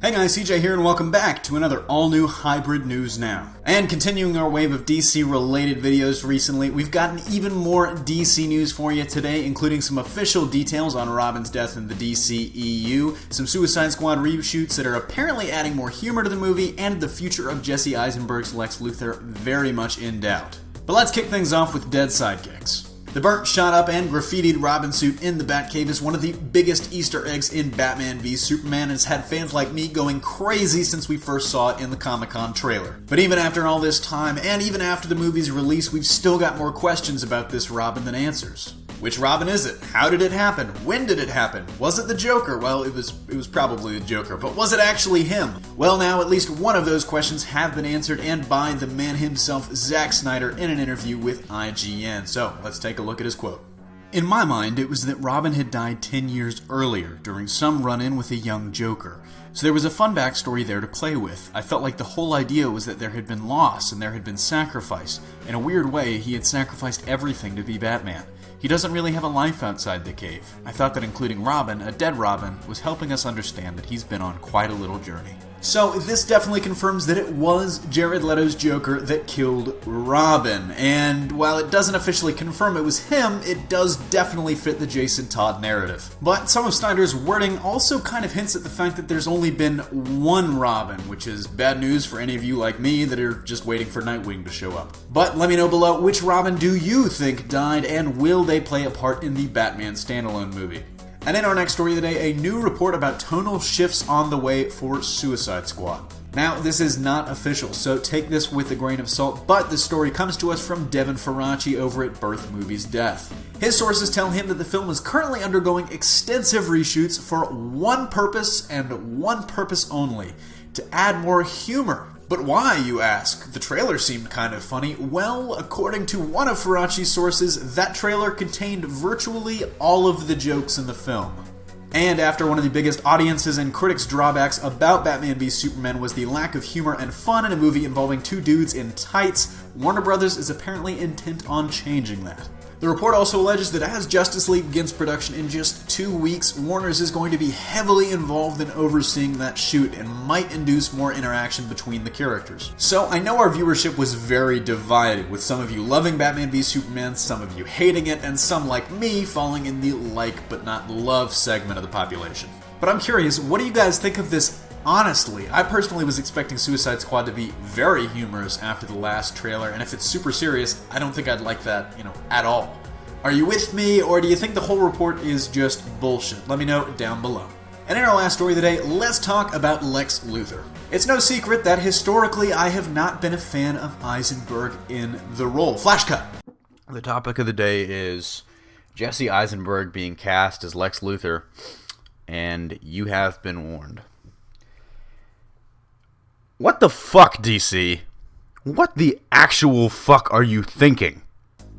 Hey guys, CJ here and welcome back to another all-new Hybrid News Now. And continuing our wave of DC-related videos recently, we've gotten even more DC news for you today, including some official details on Robin's death in the DCEU, some Suicide Squad reshoots that are apparently adding more humor to the movie, and the future of Jesse Eisenberg's Lex Luthor very much in doubt. But let's kick things off with dead sidekicks. The burnt, shot up, and graffitied Robin suit in the Batcave is one of the biggest Easter eggs in Batman v Superman, and has had fans like me going crazy since we first saw it in the Comic-Con trailer. But even after all this time, and even after the movie's release, we've still got more questions about this Robin than answers. Which Robin is it? How did it happen? When did it happen? Was it the Joker? Well, it was probably the Joker, but was it actually him? Well, now at least one of those questions have been answered, and by the man himself, Zack Snyder, in an interview with IGN. So, let's take a look at his quote. In my mind, it was that Robin had died 10 years earlier, during some run-in with a young Joker. So there was a fun backstory there to play with. I felt like the whole idea was that there had been loss and there had been sacrifice. In a weird way, he had sacrificed everything to be Batman. He doesn't really have a life outside the cave. I thought that including Robin, a dead Robin, was helping us understand that he's been on quite a little journey. So this definitely confirms that it was Jared Leto's Joker that killed Robin. And while it doesn't officially confirm it was him, it does definitely fit the Jason Todd narrative. But some of Snyder's wording also kind of hints at the fact that there's only been one Robin, which is bad news for any of you like me that are just waiting for Nightwing to show up. But let me know below, which Robin do you think died, and will they play a part in the Batman standalone movie? And in our next story of the day, a new report about tonal shifts on the way for Suicide Squad. Now, this is not official, so take this with a grain of salt, but the story comes to us from Devin Faraci over at Birth Movies Death. His sources tell him that the film is currently undergoing extensive reshoots for one purpose and one purpose only: to add more humor. But why, you ask? The trailer seemed kind of funny. Well, according to one of Faraci's sources, that trailer contained virtually all of the jokes in the film. And after one of the biggest audiences and critics' drawbacks about Batman v Superman was the lack of humor and fun in a movie involving two dudes in tights, Warner Brothers is apparently intent on changing that. The report also alleges that as Justice League begins production in just 2 weeks, Warner's is going to be heavily involved in overseeing that shoot and might induce more interaction between the characters. So I know our viewership was very divided, with some of you loving Batman v Superman, some of you hating it, and some like me falling in the like but not love segment of the population. But I'm curious, what do you guys think of this? Honestly, I personally was expecting Suicide Squad to be very humorous after the last trailer, and if it's super serious, I don't think I'd like that, at all. Are you with me, or do you think the whole report is just bullshit? Let me know down below. And in our last story of the day, let's talk about Lex Luthor. It's no secret that historically I have not been a fan of Eisenberg in the role. Flash cut! The topic of the day is Jesse Eisenberg being cast as Lex Luthor, and you have been warned. What the fuck, DC? What the actual fuck are you thinking?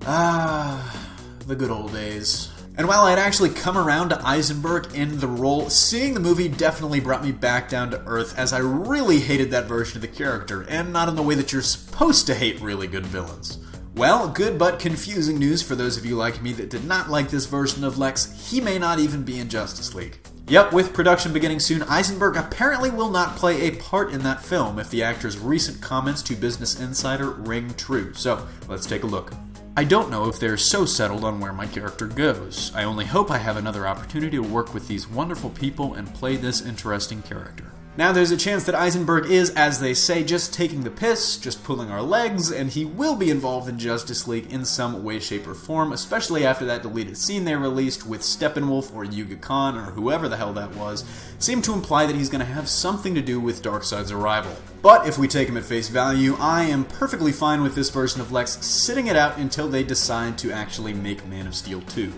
The good old days. And while I'd actually come around to Eisenberg in the role, seeing the movie definitely brought me back down to earth, as I really hated that version of the character, and not in the way that you're supposed to hate really good villains. Well, good but confusing news for those of you like me that did not like this version of Lex. He may not even be in Justice League. Yep, with production beginning soon, Eisenberg apparently will not play a part in that film if the actor's recent comments to Business Insider ring true. So, let's take a look. I don't know if they're so settled on where my character goes. I only hope I have another opportunity to work with these wonderful people and play this interesting character. Now there's a chance that Eisenberg is, as they say, just taking the piss, just pulling our legs, and he will be involved in Justice League in some way, shape, or form, especially after that deleted scene they released with Steppenwolf or Yuga Khan or whoever the hell that was, seemed to imply that he's going to have something to do with Darkseid's arrival. But if we take him at face value, I am perfectly fine with this version of Lex sitting it out until they decide to actually make Man of Steel 2.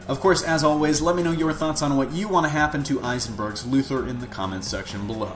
Of course, as always, let me know your thoughts on what you want to happen to Eisenberg's Luthor in the comments section below.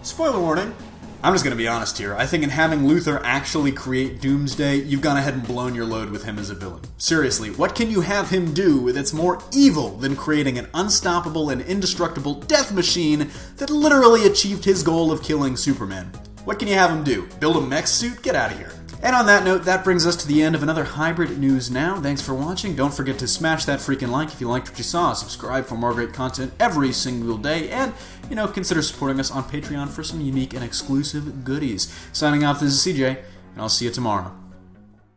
Spoiler warning, I'm just going to be honest here. I think in having Luthor actually create Doomsday, you've gone ahead and blown your load with him as a villain. Seriously, what can you have him do that's more evil than creating an unstoppable and indestructible death machine that literally achieved his goal of killing Superman? What can you have him do? Build a mech suit? Get out of here. And on that note, that brings us to the end of another Hybrid News Now. Thanks for watching. Don't forget to smash that freaking like if you liked what you saw. Subscribe for more great content every single day. And, consider supporting us on Patreon for some unique and exclusive goodies. Signing off, this is CJ, and I'll see you tomorrow.